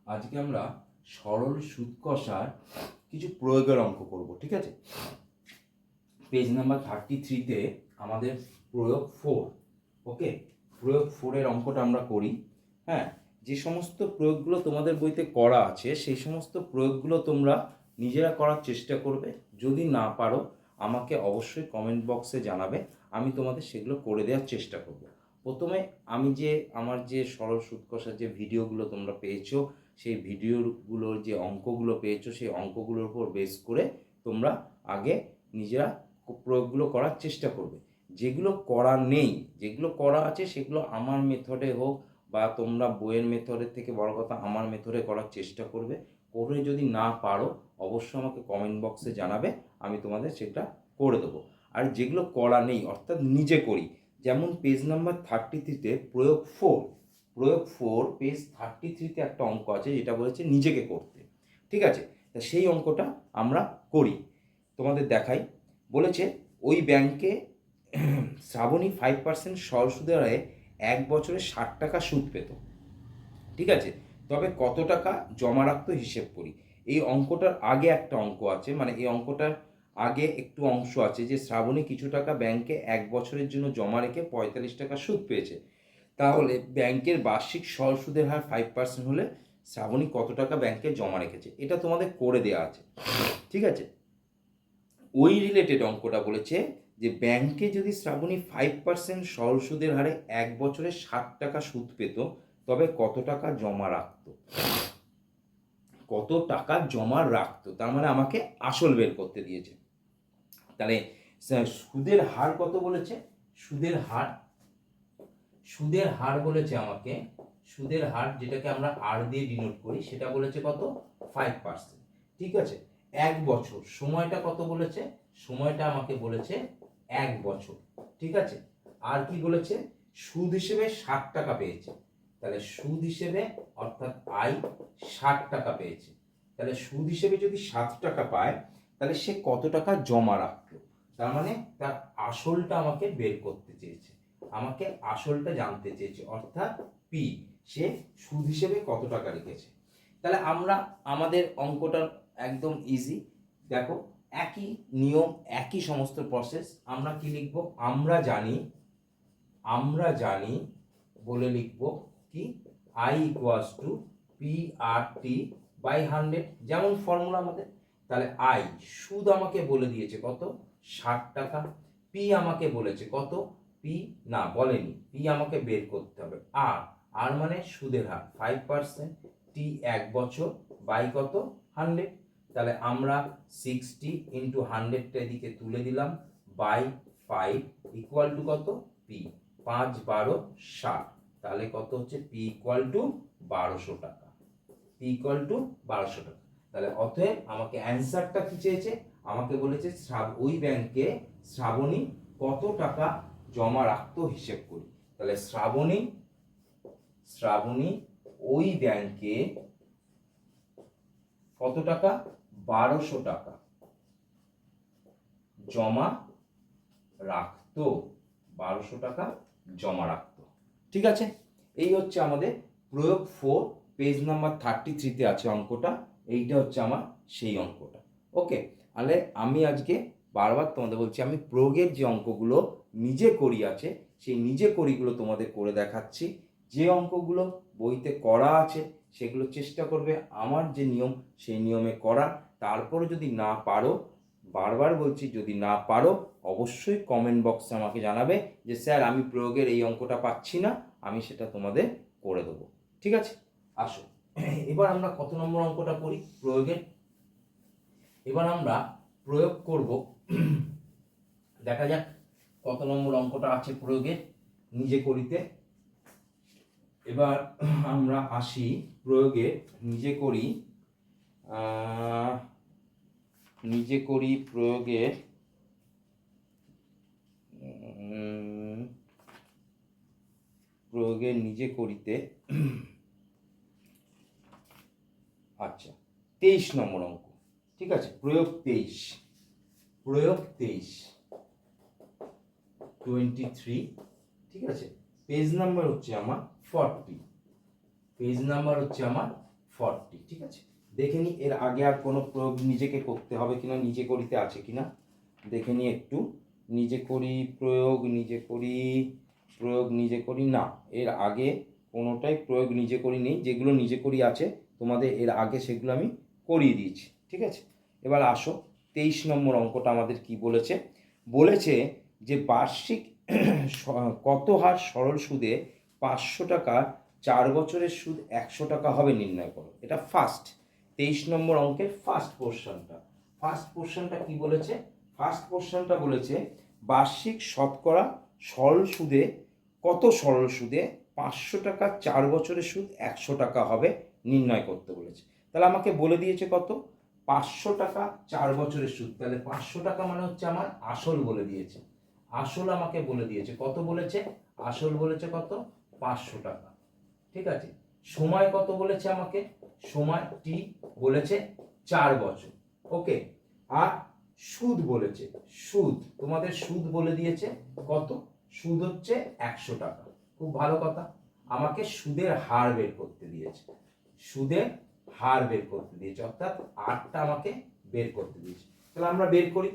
আজকে আমরা সরল সুদ কষার কিছু প্রয়োগের অঙ্ক করব, ঠিক আছে। পেজ নাম্বার 33-তে আমাদের প্রয়োগ 4, ওকে। প্রয়োগ 4-এর অঙ্কটা আমরা করি। হ্যাঁ, যে সমস্ত প্রয়োগগুলো তোমাদের বইতে করা আছে সেই সমস্ত প্রয়োগগুলো তোমরা নিজেরা করার চেষ্টা করবে। যদি না পারো আমাকে অবশ্যই কমেন্ট বক্সে জানাবে, আমি তোমাদের সেগুলো করে দেওয়ার চেষ্টা করব। প্রথমে আমি আমার যে সরল সুদ কষার যে ভিডিওগুলো তোমরা পেয়েছো, সেই ভিডিওগুলোর যে অঙ্কগুলো পেয়েছো সেই অঙ্কগুলোর উপর বেস করে তোমরা আগে নিজেরা প্রয়োগগুলো করার চেষ্টা করবে। যেগুলো করা নেই, যেগুলো করা আছে সেগুলো আমার মেথডে হোক বা তোমরা বইয়ের মেথডের থেকে বড় কথা আমার মেথডে করার চেষ্টা করবে। করে যদি না পারো অবশ্যই আমাকে কমেন্ট বক্সে জানাবে, আমি তোমাদের সেটা করে দেবো। আর যেগুলো করা নেই অর্থাৎ নিজে করি, যেমন পেজ নাম্বার 33-তে প্রয়োগ 4 পেজ 33-তে একটা অঙ্ক আছে যেটা বলেছে নিজেকে করতে, ঠিক আছে। তা সেই অঙ্কটা আমরা করি, তোমাদের দেখাই। বলেছে ওই ব্যাংকে শ্রাবণী 5% সরল সুদের হারে 1 বছরে 60 টাকা সুদ পেত, ঠিক আছে। তবে কত টাকা জমা রাখতো হিসেব করি। এই অঙ্কটার আগে একটা অঙ্ক আছে, মানে এই অঙ্কটার আগে একটু অংশ আছে যে শ্রাবণী কিছু টাকা ব্যাংকে 1 বছরের জন্য জমা রেখে 45 টাকা সুদ পেয়েছে। তাহলে ব্যাংকের বার্ষিক সরল সুদের হার 5% হলে শ্রাবণী কত টাকা ব্যাংকে জমা রেখেছে, এটা তোমাদের করে দেওয়া আছে, ঠিক আছে। ওই রিলেটেড অঙ্কটা বলেছে যে ব্যাংকে যদি শ্রাবণী 5% সরল সুদের হারে 1 বছরে 60 টাকা সুদ পেত, তবে কত টাকা জমা রাখতো। কত টাকা জমা রাখতো তার মানে আমাকে আসল বের করতে দিয়েছে। তাহলে সুদের হার কত বলেছে, সুদের হার বলেছে আমাকে, সুদের হার যেটাকে আমরা আর দিয়ে ডিনোট করি সেটা বলেছে কত, 5%, ঠিক আছে। 1 বছর, সময়টা কত বলেছে, সময়টা আমাকে বলেছে 1 বছর, ঠিক আছে। আর কি বলেছে, সুদ হিসেবে 60 টাকা পেয়েছে, তাহলে সুদ হিসেবে অর্থাৎ আই 60 টাকা পেয়েছে। তাহলে সুদ হিসেবে যদি 7 টাকা পায় তাহলে সে কত টাকা জমা রাখলো, তার মানে তার আসলটা আমাকে বের করতে চেয়েছে, আমাকে আসলটা জানতে চেয়েছে, অর্থাৎ পি, সে সুদ হিসেবে কত টাকা রেখেছে। তাহলে আমরা আমাদের অঙ্কটা একদম ইজি, দেখো একই নিয়ম একই সমস্ত প্রসেস। আমরা কি লিখবো, আমরা জানি বলে লিখবো কি, I equals to P R T by 100, যেমন ফর্মুলা আমাদের। তাহলে আই সুদ আমাকে বলে দিয়েছে কত, 60 টাকা। পি আমাকে বলেছে কত, পি না বলেনি, পি আমাকে বের করতে হবে। আর মানে সুদের হার 5%, টি 1 বছর বাই কত, 100। তাহলে আমরা 60 ইন্টু 100টা এদিকে তুলে দিলাম, বাই 5 ইকুয়াল টু কত, পি 5 12 60। তাহলে কত হচ্ছে, পি ইকুয়াল টু 1200 টাকা, পি ইকুয়াল টু 1200 টাকা। তাহলে অতএব আমাকে অ্যান্সারটা কি চেয়েছে, আমাকে বলেছে ওই ব্যাংকে শ্রাবণী কত টাকা জমা রাখতো হিসেব করি। তাহলে শ্রাবণী ওই ব্যাংকে কত টাকা, 1200 টাকা জমা রাখতো, 1200 টাকা জমা রাখতো, ঠিক আছে। এই হচ্ছে আমাদের প্রয়োগ 4, পেজ নাম্বার 33-তে আছে অঙ্কটা। এইটা হচ্ছে আমার সেই অঙ্কটা, ওকে। তাহলে আমি আজকে বারবার তোমাদের বলছি, আমি প্রয়োগের যে অঙ্কগুলো নিজে করি আছে সেই নিজে করিগুলো তোমাদের করে দেখাচ্ছি। যে অঙ্কগুলো বইতে করা আছে সেগুলো চেষ্টা করবে আমার যে নিয়ম সেই নিয়মে করা। তারপরে যদি না পারো, বারবার বলছি, যদি না পারো অবশ্যই কমেন্ট বক্সে আমাকে জানাবে যে স্যার আমি প্রয়োগের এই অঙ্কটা পাচ্ছি না, আমি সেটা তোমাদের করে দেবো, ঠিক আছে। আসো এবার আমরা কত নম্বর অঙ্কটা করি প্রয়োগের। এবার আমরা প্রয়োগ করব, দেখা যাক কত নম্বর অঙ্কটা আছে প্রয়োগের নিজে করিতে। এবার আমরা আসি প্রয়োগে, নিজে করি প্রয়োগের নিজে করিতে। আচ্ছা 23 নম্বর অঙ্ক, ঠিক আছে। প্রয়োগ 23 23, ঠিক আছে। পেজ নাম্বার হচ্ছে আমার 40, 40। ঠিক আছে, দেখে নি এর আগে আর কোনো প্রয়োগ নিজেকে করতে হবে কিনা, নিজে করিতে আছে কিনা দেখে নি একটু। নিজে করি প্রয়োগ, নিজে করি প্রয়োগ, নিজে করি না, এর আগে কোনোটাই প্রয়োগ নিজে করি নেই। যেগুলো নিজে করি আছে তোমাদের এর আগে সেগুলো আমি করিয়ে দিয়েছি। ঠিক আছে, এবার আসো 23 নম্বর অঙ্কটা আমাদের কি বলেছে। বলেছে যে বার্ষিক কত হার সরল সুদে 500 টাকা 4 বছরের সুদ 100 টাকা হবে নির্ণয় করো। এটা ফার্স্ট 23 নম্বর অঙ্কের ফার্স্ট পোর্শনটা। ফার্স্ট পোর্শনটা কি বলেছে? ফার্স্ট পোর্শনটা বলেছে বার্ষিক শতকরা সরল সুদে কত সরল সুদে 500 টাকা 4 বছরের সুদ 100 টাকা হবে নির্ণয় করতে বলেছে। তাহলে আমাকে বলে দিয়েছে কত? 500 টাকা 4 বছরের সুদ। তাহলে 500 টাকা মানে হচ্ছে আমার আসল বলে দিয়েছে। আসল আমাকে বলে দিয়েছে কত বলেছে? আসল বলেছে কত? 500 টাকা। ঠিক আছে, সময় কত বলেছে আমাকে? সময় টি বলেছে 4 বছর। ওকে, আর সুদ বলেছে, সুদ তোমাদের সুদ বলে দিয়েছে কত? সুদ হচ্ছে 100 টাকা। খুব ভালো কথা, আমাকে সুদের হার বের করতে দিয়েছে। সুদের হার বের করতে দিয়েছে, অর্থাৎ আরটা আমাকে বের করতে দিয়েছে। তাহলে আমরা বের করি,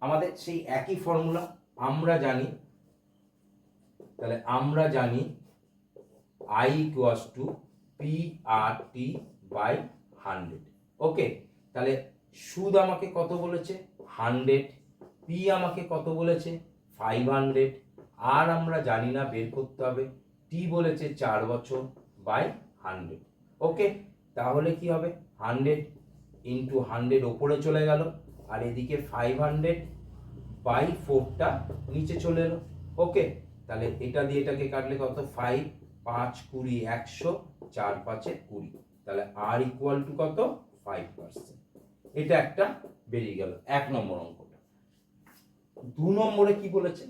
আমাদের সেই একই ফর্মুলা আমরা জানি। তাহলে আমরা জানি I equals to PRT by 100। ওকে, তাহলে সুদ আমাকে কত বলেছে? 100। পি আমাকে কত বলেছে? 500। আর আমরা জানি না, বের করতে হবে। টি বলেছে 4 বছর বাই 100। ওকে, তাহলে কি হবে? 100 ইন্টু 100 ওপরে চলে গেল, আর এদিকে 500 বাই 4টা নিচে চলে এলো। ওকে, তাহলে এটা দিয়ে এটাকে কাটলে কত? 5 5 20 100, 4 5 20। তাহলে আর ইকুয়াল টু কত? 5%। এটা একটা বেরিয়ে গেল 1 নম্বর অঙ্কটা। 2 নম্বরে কি বলেছে?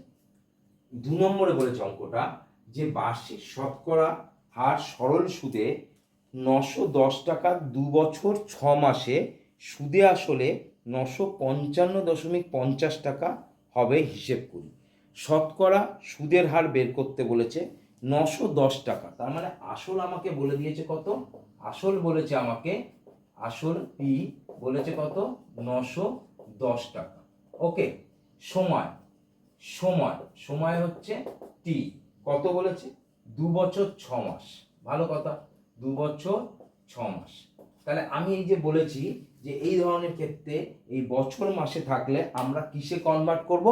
2 নম্বরে বলেছে অঙ্কটা যে বার্ষিক শতকরা হার সরল সুদে 910 টাকা 2 বছর 6 মাসে সুদে আসলে 955.50 টাকা হবে হিসেব করি। শতকরা সুদের হার বের করতে বলেছে 910 টাকা। তার মানে আসল আমাকে বলে দিয়েছে কত? আসল বলেছে আমাকে, আসল পি বলেছে কত? 910 টাকা। ওকে, সময়, সময় সময় হচ্ছে টি, কত বলেছে? 2 বছর 6 মাস। ভালো কথা, 2 বছর 6 মাস। তাহলে আমি এই যে বলেছি যে এই ধরনের ক্ষেত্রে এই বছর মাসে থাকলে আমরা কিসে কনভার্ট করব?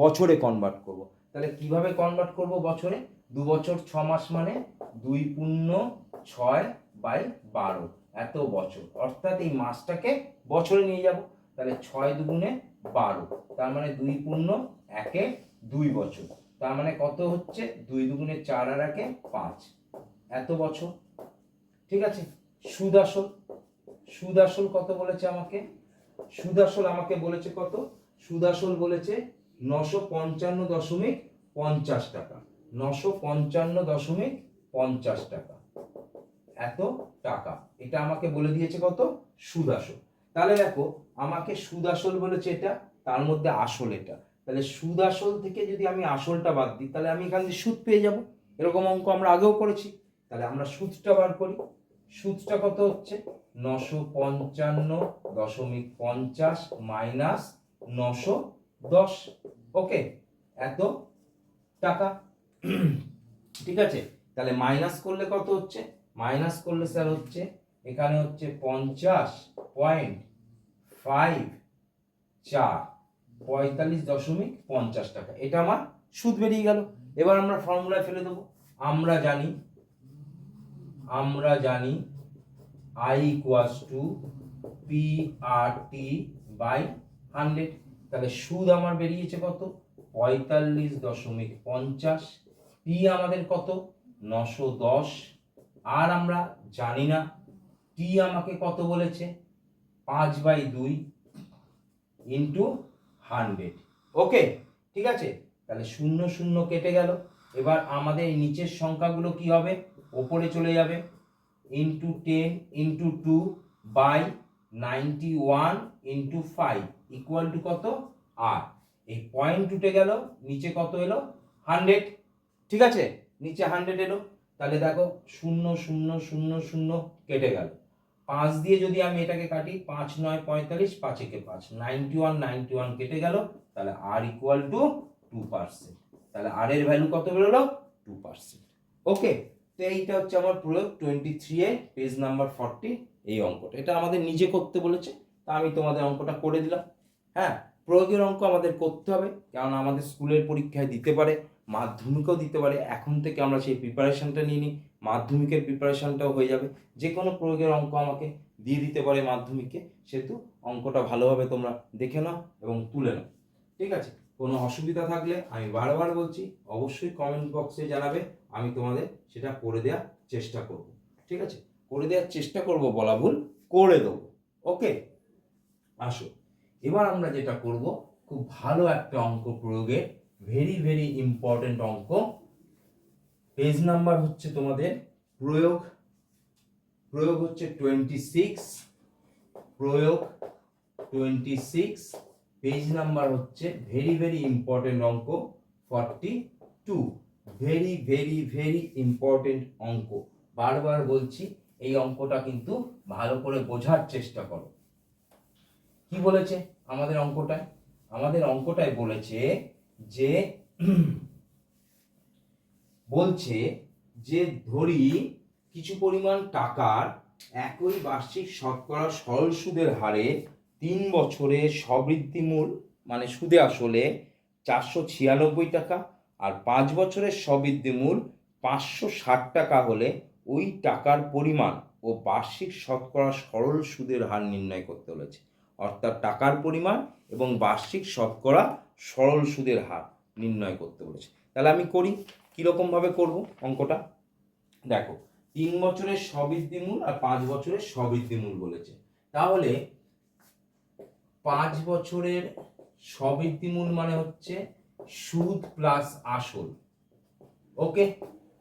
বছরে কনভার্ট করব। তাহলে কিভাবে কনভার্ট করব বছরে? 2 বছর 6 মাস মানে 2 পূর্ণ 6 বাই 12 এত বছর, অর্থাৎ এই মাসটাকে বছরে নিয়ে যাব। তাহলে 6 দুগুণে 12, তার মানে 2 পূর্ণ 1 2 বছর। তার মানে কত হচ্ছে? 2 দুগুণে 4 আর 1 5 এত বছর। ঠিক আছে, সুদ আসল, সুদ আসল কত বলেছে আমাকে? সুদ আসল আমাকে বলেছে কত? সুদ আসল বলেছে 955.50 টাকা। 955.50 টাকা, এত টাকা। এটা আমাকে বলে দিয়েছে কত? সুদ আসল। তাহলে দেখো আমাকে সুদ আসল বলেছে এটা, তার মধ্যে আসল এটা। তাহলে সুদ আসল থেকে যদি আমি আসলটা বাদ দিই তাহলে আমি এখান থেকে সুদ পেয়ে যাব। এরকম অঙ্ক আমরা আগেও করেছি। তাহলে আমরা সুদটা বার করি। সুদটা কত হচ্ছে? 955.50 মাইনাস 910। ওকে, এত টাকা। ঠিক আছে, তাহলে মাইনাস করলে কত হচ্ছে? মাইনাস করলে স্যার হচ্ছে এখানে হচ্ছে 50.54 45.50 টাকা। এটা আমার সুদ বেরিয়ে গেল। এবার আমরা ফর্মুলায় ফেলে দেবো। আমরা জানি I equals to PRT by 100। তাহলে সুদ আমার বেরিয়েছে কত? 45.50। পি আমাদের কত? 910। আর আমরা জানি না টি আমাকে কত বলেছে? 5/2 ইন্টু 100। ওকে, ঠিক আছে, তাহলে 0 0 কেটে গেল। এবার আমাদের নিচের সংখ্যাগুলো কি হবে? ওপরে চলে যাবে। Into 10 into 2 by 91 into 5 equal to কত? আর এই পয়েন্ট উঠে গেল, নিচে কত এলো? 100। ঠিক আছে, নিচে 100 এলো। তাহলে দেখো 0 0 0 0 কেটে গেল। 5 দিয়ে যদি আমি এটাকে কাটি, 5 9 45, 5 একে 5, 91 কেটে গেল, তাহলে আর ইকুয়াল টু 2%। তাহলে আর এর ভ্যালু কত বেরোলো? 2%। ওকে, তো এইটা হচ্ছে আমার প্রয়োগ 23 এর পেজ নাম্বার 40 এই অঙ্কটা। এটা আমাদের নিজে করতে বলেছে, তা আমি তোমাদের অঙ্কটা করে দিলাম। হ্যাঁ, প্রয়োগের অঙ্ক আমাদের করতে হবে, কারণ আমাদের স্কুলের পরীক্ষায় দিতে পারে, মাধ্যমিকেও দিতে পারে। এখন থেকে আমরা সেই প্রিপারেশনটা নিয়ে নিই, মাধ্যমিকের প্রিপারেশনটাও হয়ে যাবে। যে কোনো প্রয়োগের অঙ্ক আমাকে দিয়ে দিতে পারে মাধ্যমিকে, সেহেতু অঙ্কটা ভালোভাবে তোমরা দেখে নাও এবং তুলে নাও। ঠিক আছে, কোনো অসুবিধা থাকলে আমি বারবার বলছি অবশ্যই কমেন্ট বক্সে জানাবে, আমি তোমাদের সেটা করে দেওয়ার চেষ্টা করব। ঠিক আছে, করে দেওয়ার চেষ্টা করব বলা ভুল, করে দেবো। ওকে, আসো এবার আমরা যেটা করব, খুব ভালো একটা অঙ্ক প্রয়োগে, ভেরি ভেরি ইম্পর্টেন্ট অঙ্ক। পেজ নাম্বার হচ্ছে তোমাদের প্রয়োগ হচ্ছে 26, প্রয়োগ 26, পেজ নাম্বার হচ্ছে ভেরি ভেরি ইম্পর্টেন্ট অঙ্ক 42। ভেরি ভেরি ভেরি ইম্পর্টেন্ট অঙ্ক, বারবার বলছি এই অঙ্কটা কিন্তু ভালো করে বোঝার চেষ্টা করো। কি বলেছে আমাদের অঙ্কটায়? আমাদের অঙ্কটায় বলেছে যে বলছে যে ধরি কিছু পরিমাণ টাকার একই বার্ষিক শতকরা সরল সুদের হারে 3 বছরে সবৃদ্ধিমূল মানে সুদে আসলে 496 টাকা আর 5 বছরের সবৃদ্ধিমূল 560 টাকা হলে ওই টাকার পরিমাণ ও বার্ষিক শতকরা সরল সুদের হার নির্ণয় করতে বলেছে। অর্থাৎ টাকার পরিমাণ এবং বার্ষিক শতকরা সরল সুদের হার নির্ণয় করতে বলেছে। তাহলে আমি করি, কিরকম ভাবে করব অঙ্কটা দেখো। 3 বছরের সবৃদ্ধিমূল আর 5 বছরের সবৃদ্ধিমূল বলেছে, তাহলে 5 বছরের সবৃদ্ধিমূল মানে হচ্ছে সুদ প্লাস আসল। ওকে,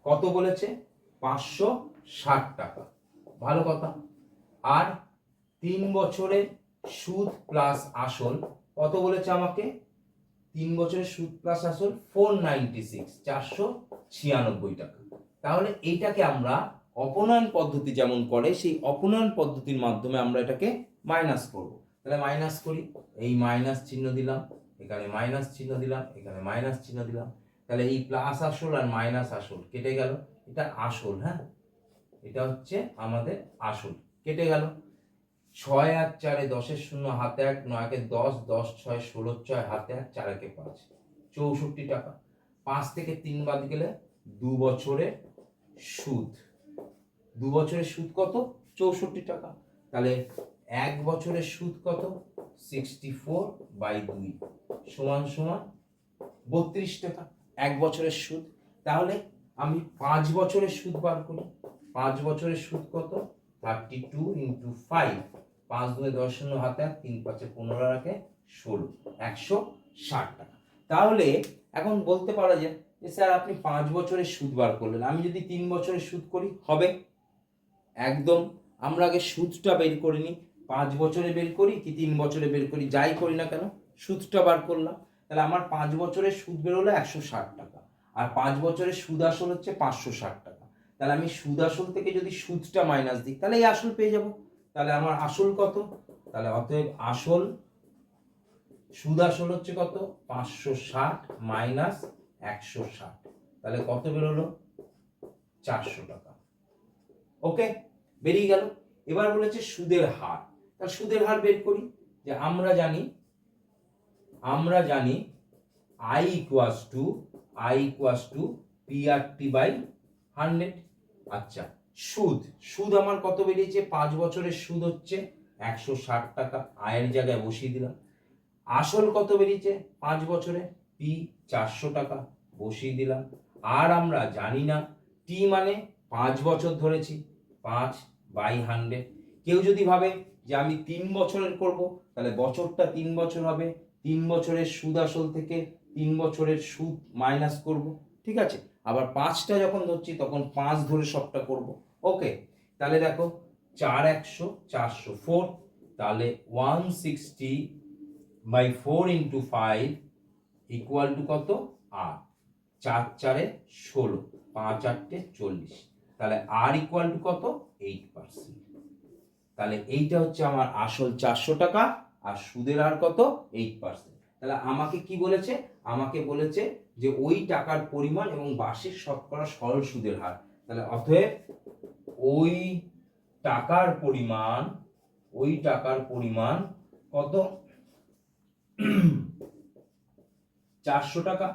কত বলেছে? 560 টাকা, ভালো কথা। আর 3 বছরের সুদ প্লাস আসল কত বলেছে আমাকে? 3 বছরের সুদ প্লাস আসল 496, 496 টাকা। তাহলে এইটাকে আমরা অপনয়ন পদ্ধতি যেমন করে সেই অপনয়ন পদ্ধতির মাধ্যমে আমরা এটাকে মাইনাস করব। তাহলে মাইনাস করি, এই মাইনাস চিহ্ন দিলাম, এখানে মাইনাস চিহ্ন দিলাম, এখানে মাইনাস চিহ্ন দিলাম। তাহলে এই প্লাস আসল আর মাইনাস আসল কেটে গেল, এটা আসল। হ্যাঁ, এটা হচ্ছে আমাদের আসল, কেটে গেল। 6 আর 4 10 শূন্য হাতে 1, 9 কে 10, 10 6 16 6 হাতে 1, 4 কে 5, 64 টাকা। 5 থেকে 3 বাদ গেলে 2 বছরের সুদ, 2 বছরের সুদ কত? 64 টাকা। তাহলে 1 বছরের সুদ কত? 64/2 সমান সমান 32 টাকা 1 বছরের সুদ। তাহলে আমি 5 বছরের সুদ বার করি। 5 বছরের সুদ কত? 32 × 5, 5 2 10 শূন্য হাতে 1, 3 5 15 রাখে 16, 160 টাকা। তাহলে এখন বলতে পারা যায় যে স্যার আপনি 5 বছরের সুদ বার করলেন, আমি যদি 3 বছরের সুদ করি হবে? একদম, আমরা আগে সুদটা বের করে নিই। 5 বছরে বের করি কি 3 বছরে বের করি, যাই করি না কেন সুদটা বার করলাম। তাহলে আমার 5 বছরের সুদ বেরোলো 160 টাকা, আর 5 বছরের সুদ আসল হচ্ছে 560 টাকা। তাহলে আমি সুদ আসল থেকে যদি সুদটা মাইনাস দিই তাহলে এই আসল পেয়ে যাব। তাহলে আমার আসল কত? তাহলে অতএব আসল, সুদ আসল হচ্ছে কত? 560 মাইনাস 160, তাহলে কত বেরোলো? 400 টাকা। ওকে, বেরিয়ে গেল। এবার বলেছে সুদের হার, তাহলে সুদের হার বের করি। যে আমরা জানি I ইকুয়াস টু PRT/100। আচ্ছা, সুদ আমার কত বেরিয়েছে? 5 বছরের সুদ হচ্ছে 160 টাকা, আয়ের জায়গায় বসিয়ে দিলাম। আসল কত বেরিয়েছে 5 বছরে? P 400 টাকা, বসিয়ে দিলাম। আর আমরা জানি না টি মানে 5 বছর ধরেছি, 5/100। কেউ যদি ভাবে যে আমি 3 বছরের করব, তাহলে বছরটা 3 বছর হবে, 3 বছরের সুদ আসল থেকে 3 বছরের সুদ মাইনাস করব। ঠিক আছে, আবার 5টা যখন ধরছি তখন 5 ধরে সবটা করব। ওকে, তাহলে দেখো 4 100 400 4, তাহলে 160/4 × 5 ইকুয়াল টু কত? 8, 4 4 16, 5 8 40। তাহলে আর ইকুয়াল টু কত? 8%। তাহলে এইটা হচ্ছে আমার আসল 400 টাকা, আর সুদের হার কত 8%। তাহলে আমাকে কি বলেছে, আমাকে বলেছে যে ওই টাকার পরিমাণ এবং বার্ষিক শতকরা সরল সুদের হার। তাহলে অতএব ওই টাকার পরিমাণ, ওই টাকার পরিমাণ কত 400 টাকা,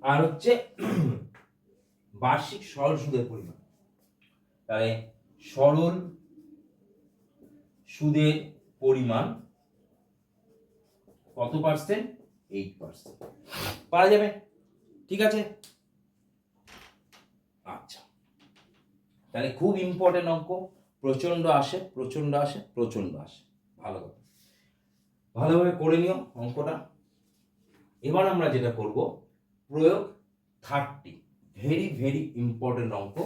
আর হচ্ছে বার্ষিক সরল সুদের পরিমাণ। তাহলে সরল সুদের পরিমাণ কত পার্সেন্ট, 8%। পারা যাবে, ঠিক আছে। আচ্ছা, তাহলে খুব ইম্পর্টেন্ট অঙ্ক, প্রচন্ড আসে, প্রচন্ড আসে, প্রচন্ড আসে। ভালো কথা, ভালোভাবে করে নিও অঙ্কটা। এবার আমরা যেটা করব, প্রয়োগ 30, ভেরি ভেরি ইম্পর্টেন্ট অঙ্ক,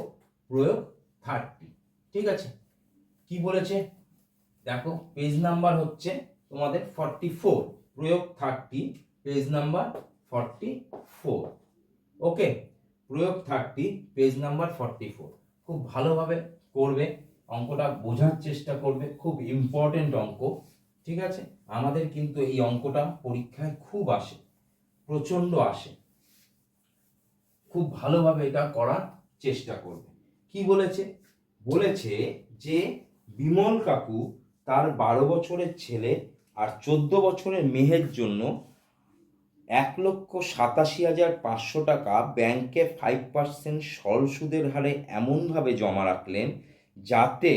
প্রয়োগ 30। ঠিক আছে, কি বলেছে দেখো, পেজ নাম্বার হচ্ছে তোমাদের 44, প্রয়োগ 30, পেজ নাম্বার 44। ওকে, প্রয়োগ 30, পেজ নাম্বার 44। খুব ভালোভাবে করবে অঙ্কটা, বোঝার চেষ্টা করবে, খুব ইম্পর্টেন্ট অঙ্ক। ঠিক আছে, আমাদের কিন্তু এই অঙ্কটা পরীক্ষায় খুব আসে, প্রচন্ড আসে। খুব ভালোভাবে এটা করার চেষ্টা করবে। কি বলেছে, বলেছে যে বিমল কাকু তার 12 বছরের ছেলে আর 14 বছরের মেয়ের জন্য 1,87,500 টাকা ব্যাংকে 5% সরল সুদের হারে এমনভাবে জমা রাখলেন যাতে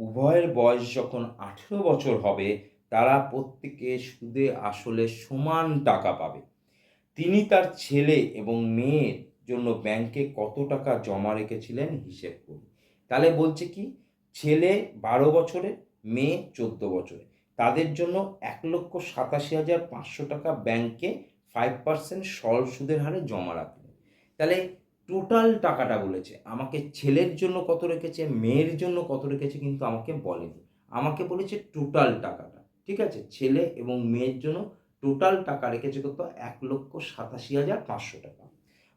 উভয়ের বয়স যখন 18 বছর হবে তারা প্রত্যেকে সুদে আসলে সমান টাকা পাবে। তিনি তার ছেলে এবং মেয়ের জন্য ব্যাংকে কত টাকা জমা রেখেছিলেন হিসেব করুন। তাহলে বলছে কি, ছেলে 12 বছরের, মেয়ে 14 বছরের, তাদের জন্য 1,87,500 টাকা ব্যাংকে 5% সরল সুদের হারে জমা রাখলেন। তাহলে টোটাল টাকাটা বলেছে, আমাকে ছেলের জন্য কত রেখেছে, মেয়ের জন্য কত রেখেছে কিন্তু আমাকে বলেনি, আমাকে বলেছে টোটাল টাকাটা। ঠিক আছে, ছেলে এবং মেয়ের জন্য টোটাল টাকা রেখেছে কত, 1,87,500 টাকা।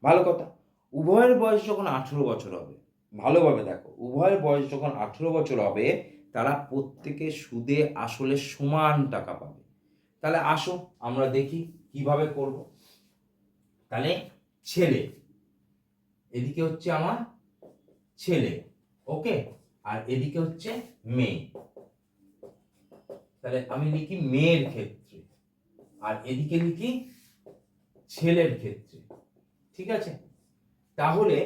ভালো কথা, উভয়ের বয়স যখন 18 বছর হবে, ভালোভাবে দেখো, উভয়ের বয়স যখন 18 বছর হবে তারা প্রত্যেকে সুদে আসলে সমান টাকা পাবে। তাহলে আসো আমরা দেখি কিভাবে করব। তাহলে ছেলে, এদিকে হচ্ছে আমার ছেলে, ওকে, আর এদিকে হচ্ছে মেয়ে। তাহলে আমি লিখি মেয়ের ক্ষেত্রে, আর এদিকে লিখি ছেলের ক্ষেত্রে। ঠিক আছে, তাহলে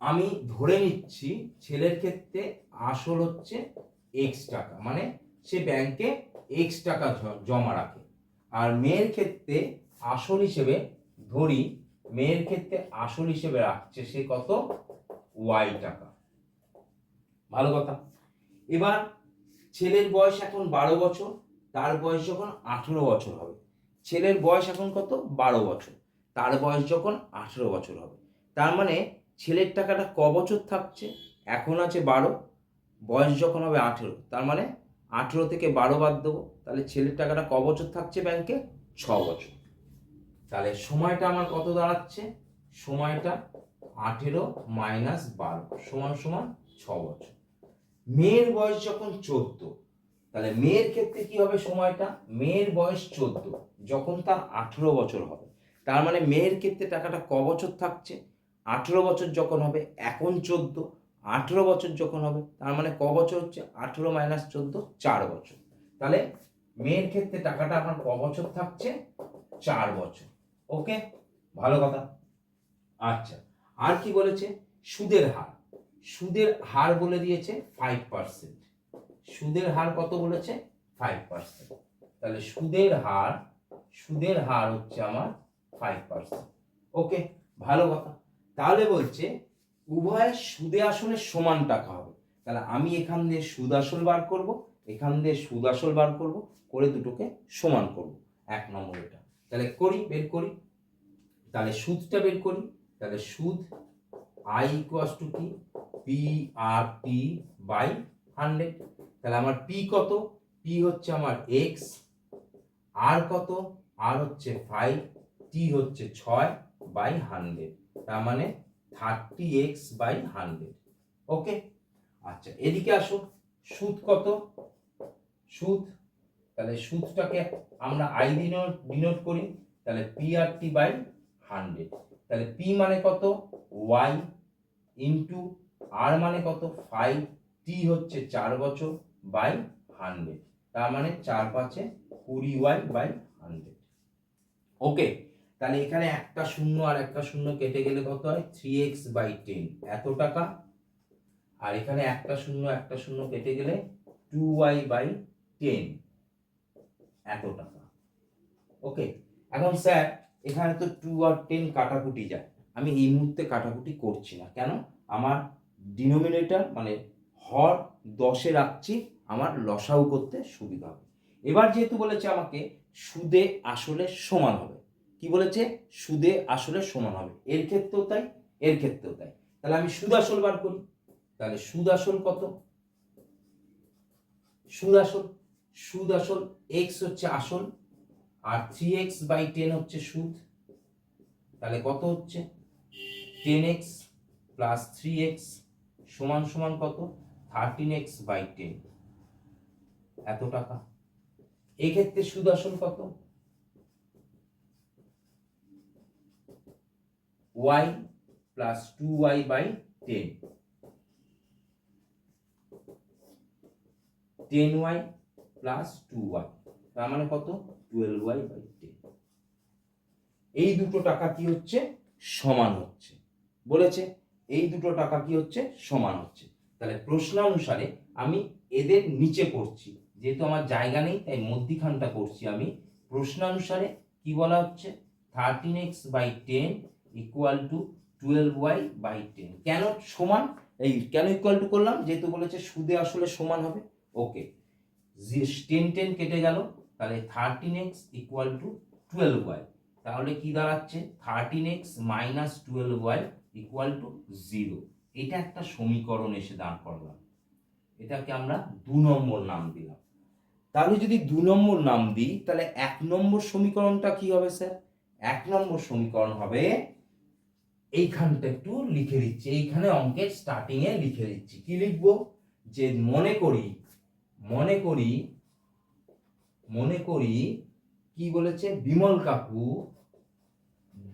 আমি ধরে নিচ্ছি ছেলের ক্ষেত্রে আসল হচ্ছে x টাকা, মানে সে ব্যাংকে x টাকা জমা রাখে। আর মেয়ের ক্ষেত্রে আসল হিসেবে ধরি, মেয়ের ক্ষেত্রে আসল হিসেবে রাখছে সে কত, y টাকা। ভালো কথা, এবার ছেলের বয়স এখন 12 বছর, তার বয়স যখন 18 বছর হবে, ছেলের বয়স এখন কত, 12 বছর, তার বয়স যখন 18 বছর হবে, তার মানে ছেলের টাকাটা ক বছর থাকছে, এখন আছে 12, বয়স যখন হবে 18, তার মানে 18 থেকে 12 বাদ দেবো, তাহলে ছেলের টাকাটা ক বছর থাকছে ব্যাংকে, 6 বছর। তাহলে সময়টা আমার কত দাঁড়াচ্ছে, সময়টা 18 মাইনাস 12 সমান সমান 6 বছর। মেয়ের বয়স যখন 14, তাহলে মেয়ের ক্ষেত্রে কি হবে সময়টা, মেয়ের বয়স 14 যখন তার 18 বছর হবে, তার মানে মেয়ের ক্ষেত্রে টাকাটা ক বছর থাকছে, 18 বছর যখন হবে, এখন 14, 18 বছর যখন হবে, তার মানে ক বছর হচ্ছে, 18 মাইনাস 14, 4 বছর। তাহলে মেয়ের ক্ষেত্রে টাকাটা আমার ক বছর থাকছে, 4 বছর। ওকে, ভালো কথা। আচ্ছা, আর কি বলেছে, সুদের হার, সুদের হার বলে দিয়েছে 5%, সুদের হার কত বলেছে, 5%। তাহলে সুদের হার, সুদের হার হচ্ছে আমার 5%। ওকে, ভালো কথা। তাহলে বলছে উভয়ের সুদে আসলে সমান টাকা হবে, তাহলে আমি এখান দিয়ে সুদ আসল বার করব, এখান দিয়ে সুদ আসল বার করব, করে দুটোকে সমান করব, 1 নম্বর এটা। তাহলে করি, বের করি, তাহলে সুদটা বের করি। তাহলে সুদ I ইকুয়ালস টু কি, PRT বাই 100। তাহলে আমার P কত, P হচ্ছে আমার x, R কত, R হচ্ছে 5, T হচ্ছে 6 বাই 100, তার মানে 30x বাই 100। ওকে, আচ্ছা এদিকে আসো, সুদ কত? সুদ, তাহলে সুদটাকে আমরা আই ডিনোট করি, তাহলে PRT বাই 100। তাহলে P মানে কত? Y ইন্টু R মানে কত? 5, T হচ্ছে 4 বছর বাই 100, তার মানে 4 5 20Y বাই 100। ওকে, তাহলে এখানে একটা শূন্য আর একটা শূন্য কেটে গেলে কত হয়? 3x বাই 10 এত টাকা। আর এখানে একটা শূন্য কেটে গেলে 2y বাই 10 এত টাকা। ওকে, এখন স্যার এখানে তো 2 আর 10 কাটাকুটি যায়, আমি এই মুহূর্তে কাটাকুটি করছি না, কেন? আমার ডিনোমিনেটর মানে হর 10-এ রাখছি, আমার লসাগু করতে সুবিধা হবে। এবার যেহেতু বলেছে আমাকে সুদে আসলে সমান হবে, কি বলেছে? সুদে আসলে সমান হবে, এর ক্ষেত্রেও তাই, এর ক্ষেত্রেও তাই। তাহলে আমি সুদ আসল বার করি। তাহলে সুদ আসল কত? সুদ আসল x হচ্ছে আসল, আর 3x বাই 10 হচ্ছে সুদ। তাহলে কত হচ্ছে? 10x প্লাস 3x সমান সমান কত? 13x বাই 10 এত টাকা। এই ক্ষেত্রে সুদ আসল কত? y plus 2y by 10, 10y plus 2y, তার মানে কত? 12y by 10। এই দুটো টাকা কি হচ্ছে? সমান হচ্ছে, বলেছে এই দুটো টাকা কি হচ্ছে? সমান হচ্ছে। তাহলে প্রশ্নানুসারে আমি এদের নিচে করছি, যেহেতু আমার জায়গা নেই তাই মধ্যিখানটা করছি আমি। প্রশ্নানুসারে কি বলা হচ্ছে? 13x by 10 equal to 12y by 10। কেন সমান? এই কেন ইকুয়াল টু করলাম? যেহেতু বলেছে সুদে আসলে সমান হবে। ওকে, 10 10 কেটে গেল, তাহলে 13x ইকুয়াল টু 12y। তাহলে কি দাঁড়াচ্ছে? 13x minus 12y equal to 0। এটা একটা সমীকরণ এসে দাঁড় করলাম, এটাকে আমরা 2 নম্বর নাম দিলাম। তাহলে যদি 2 নম্বর নাম দিই, তাহলে 1 নম্বর সমীকরণটা কি হবে স্যার? 1 নম্বর সমীকরণ হবে, এইখানটা একটু লিখে দিচ্ছি, এইখানে অঙ্কের স্টার্টিং এ লিখে দিচ্ছি। কি লিখবো? যে মনে করি কি বলেছে?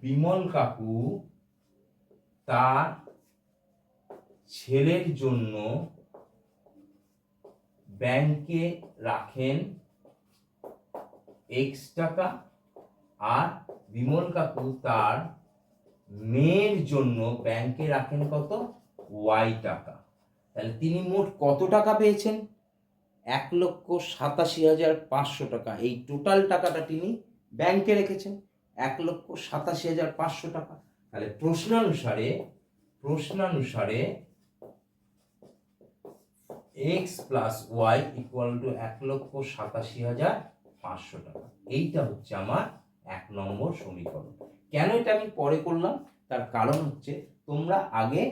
বিমল কাকু তার ছেলের জন্য ব্যাংকে রাখেন x টাকা, আর বিমল কাকু তার মেয়ের জন্য ব্যাংকে রাখেন কত? y টাকা। তাহলে তিনি মোট কত টাকা পেয়েছেন? 1,87,500 টাকা। এই টোটাল টাকাটা তিনি ব্যাংকে রেখেছেন 1,87,500 টাকা। তাহলে প্রশ্নানুসারে x plus y equal to 1,87,500 টাকা। এইটা হচ্ছে আমার 1 নম্বর সমীকরণ। কেন এটা আমি পরে করলাম? তার কারণ হচ্ছে তোমরা আগে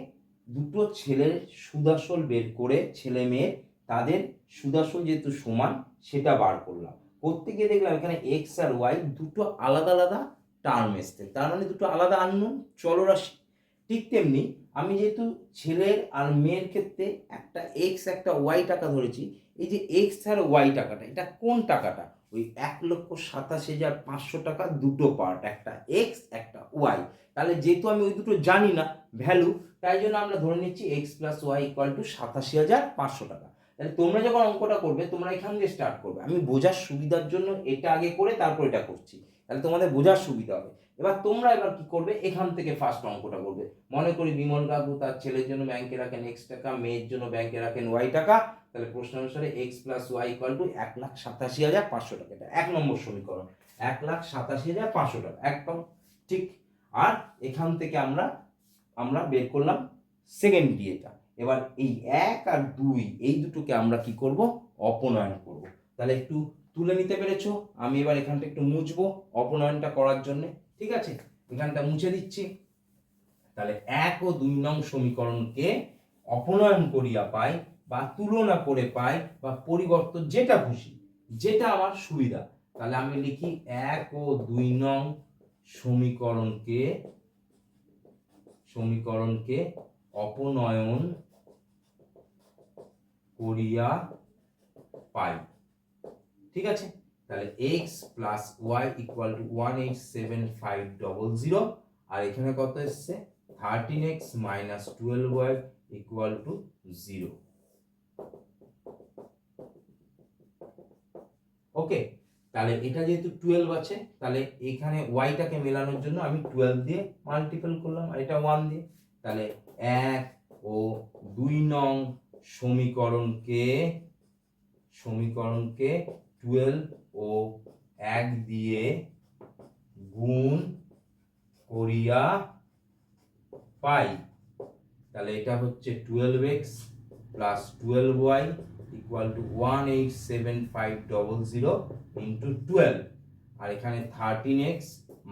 দুটো ছেলের সুদাসল বের করে, ছেলে মেয়ে তাদের সুদাসল যেহেতু সমান সেটা বার করলাম। করতে গিয়ে দেখলাম এখানে x আর y দুটো আলাদা আলাদা টার্ম এসছে, তার মানে দুটো আলাদা আননোন চলরাশি। ঠিক তেমনি আমি যেহেতু ছেলের আর মেয়ের ক্ষেত্রে একটা x একটা y টাকা ধরেছি, এই যে x আর y টাকাটা, এটা কোন টাকাটা? ওই 1,87,500 টাকা দুটো পার্ট, একটা x একটা y। তাহলে যেহেতু আমি ওই দুটো জানি না ভ্যালু, তাই জন্য আমরা ধরে নিচ্ছি x plus Y equal to 87,500 টাকা। তাহলে তোমরা যখন অঙ্কটা করবে তোমরা এখান দিয়ে স্টার্ট করবে, আমি বোঝার সুবিধার জন্য এটা আগে করে তারপর এটা করছি, তাহলে তোমাদের বোঝার সুবিধা হবে। তোমরা এবার কি করবে? এখান থেকে ফার্স্ট অঙ্কটা করবে। মনে করি বিমল কাকু তার ছেলের জন্য ব্যাংকে রাখেন x টাকা, মেয়ের জন্য ব্যাংকে রাখেন y টাকা। তাহলে প্রশ্ন অনুসারে x plus Y equal to 1,87,500 টাকা। এটা 1 নম্বর সমীকরণ, 1,87,500 টাকা একদম ঠিক। আর এখান থেকে আমরা বের করলাম সেকেন্ড ডিএটা। এবার এই 1 আর 2 এই দুটোকে আমরা কি করব? অপনয়ন করব। তাহলে একটু তুলে নিতে পেরেছো? আমি এবার এখানটা একটু মুছবো অপনয়নটা করার জন্য, ঠিক আছে? এখানটা মুছে দিচ্ছি। তাহলে 1 ও 2 নং সমীকরণকে অপনয়ন করিয়া পাই, বা তুলনা করে পাই, বা পরিবর্তন, যেটা খুশি, যেটা আমার সুবিধা। তাহলে আমি লিখি 1 ও 2 নং সমীকরণকে অপনয়ন করিয়া পাই। ঠিক আছে, তাহলে x plus Y equal to 187,500, আর এখানে কত এসছে 13x minus 12y equal to 0। ওকে, তাহলে এটা যেহেতু 12 আছে, তাহলে এখানে ওয়াইটাকে মেলানোর জন্য আমি 12 দিয়ে মাল্টিপল করলাম আর এটা 1 দিয়ে। তাহলে 1 ও 2 নং সমীকরণকে 12 ও 1 দিয়ে গুণ করিয়া পাই। তাহলে এটা হচ্ছে 12x plus 12y equal to 187,500 into 12, আর এখানে 13x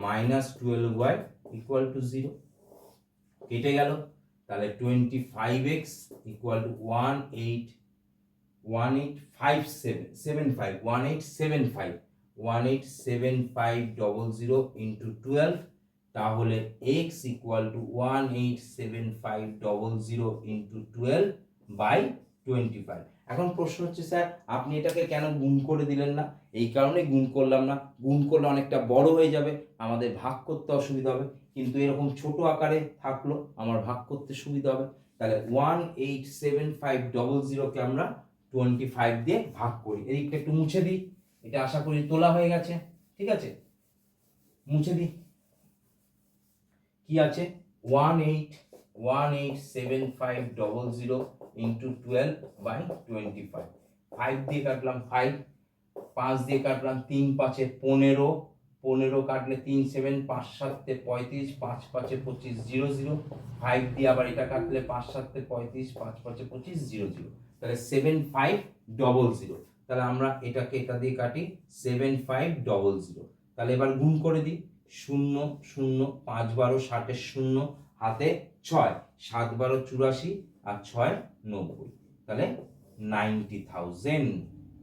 minus 12y equal to 0, কেটে গেল। তাহলে 25x ইকুয়াল টু 1875 ইন্টু 12, তাহলে x equal to 187,500 into 12 by 25। এখন প্রশ্ন হচ্ছে স্যার আপনি এটাকে কেন গুণ করে দিলেন না? এই কারণে গুণ করলাম না, গুণ করলে অনেকটা বড় হয়ে যাবে, আমাদের ভাগ করতে অসুবিধা হবে, কিন্তু এরকম ছোট আকারে থাকলো আমার ভাগ করতে সুবিধা হবে। তাহলে 187,500 কে আমরা 25 দিয়ে ভাগ করি। এদিকটা একটু মুছে দিই, এটা আশা করি তোলা হয়ে গেছে। ঠিক আছে, মুছে দিই। কি আছে 187,500 ইন্টু 12 বাই 25। 5 দিয়ে কাটলাম 5, 5 দিয়ে কাটলাম 3 5 15, 15 কাটলে 3 7, 5 7 35, 5 5 25 0 0। 5 দিয়ে আবার এটা কাটলে 5 7 35, 5 5 25 0 0। তাহলে 7500। তাহলে আমরা এটাকে এটা দিয়ে কাটি 7500। তাহলে এবার গুণ করে দিই, 0 0, 5 12 60 0, হাতে 6, 7 12 84 আর 6 90, তাহলে 90,000।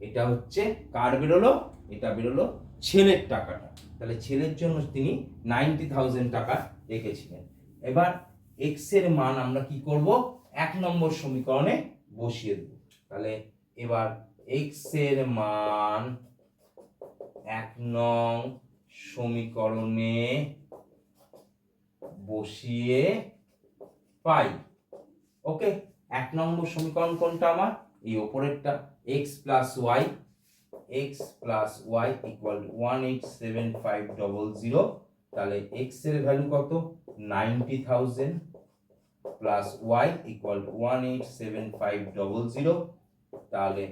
এটা হচ্ছে কার বেরোলো? এটা বেরোলো ছেলের টাকাটা। তাহলে ছেলের জন্য তিনি 90,000 টাকা রেখেছিলেন। এবার x এর মান আমরা কি করব? 1 নম্বর সমীকরণে বসিয়ে দেব। তাহলে এবার x এর মান 1 নং সমীকরণে বসিয়ে পাই। ওকে, 1 নম্বর সমীকরণ কোনটা আমার? এই উপরেরটা, x plus Y equal to 187,500। তাহলে x এর ভ্যালু কত? 90,000 প্লাস y ইকুয়াল টু 187,500। তাহলে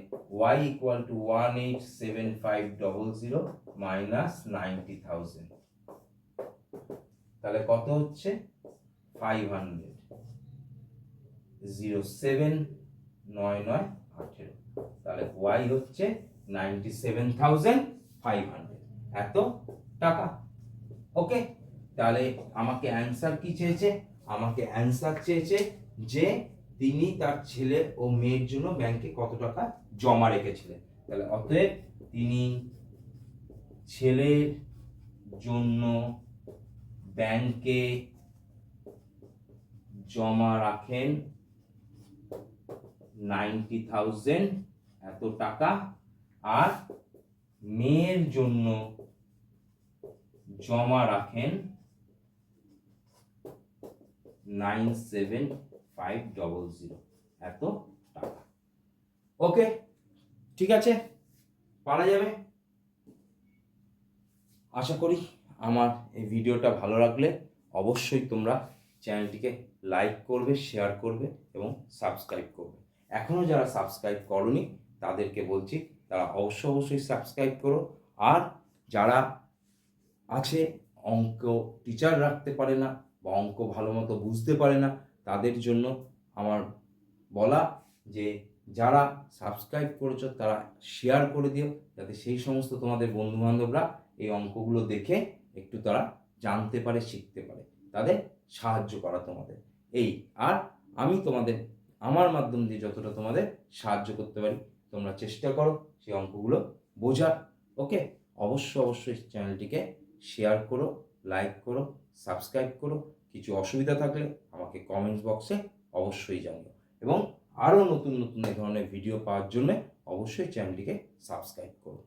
y ইকুয়াল টু 187,500 মাইনাস 90,000, তাহলে কত হচ্ছে 500। 079918, তাহলে y হচ্ছে 97,500 এত টাকা। ওকে, তাহলে আমাকে অ্যানসার কি চেয়েছে? আমাকে অ্যানসার চেয়েছে যে তিনি তার ছেলে ও মেয়ের জন্য ব্যাংকে কত টাকা জমা রেখেছিলেন। তাহলে অতএব তিনি ছেলের জন্য ব্যাংকে জমা রাখেন 90,000 এত টাকা, আর মেয়ের জন্য জমা রাখেন 97,500 এত টাকা। ওকে, ঠিক আছে, পারা যাবে। আশা করি আমার এই ভিডিওটা ভালো লাগলে অবশ্যই তোমরা চ্যানেলটিকে লাইক করবে, শেয়ার করবে এবং সাবস্ক্রাইব করবে। এখনও যারা সাবস্ক্রাইব করনি তাদেরকে বলছি তারা অবশ্যই সাবস্ক্রাইব করো। আর যারা আছে অঙ্ক টিচার রাখতে পারে না বা অঙ্ক ভালো মতো বুঝতে পারে না, তাদের জন্য আমার বলা যে যারা সাবস্ক্রাইব করেছো তারা শেয়ার করে দিও, যাতে সেই সমস্ত তোমাদের বন্ধুবান্ধবরা এই অঙ্কগুলো দেখে একটু তারা জানতে পারে, শিখতে পারে, তাদের সাহায্য করা তোমাদের এই। আর আমি তোমাদের আমার মাধ্যম দিয়ে যতটা তোমাদের সাহায্য করতে পারি তোমরা চেষ্টা করো সেই অঙ্কগুলো বোঝার। ওকে, অবশ্যই চ্যানেলটিকে শেয়ার করো, লাইক করো, সাবস্ক্রাইব করো। কিছু অসুবিধা থাকলে আমাকে কমেন্টস বক্সে অবশ্যই জানিও। এবং আরও নতুন নতুন এই ধরনের ভিডিও পাওয়ার জন্য অবশ্যই চ্যানেলটিকে সাবস্ক্রাইব করুন।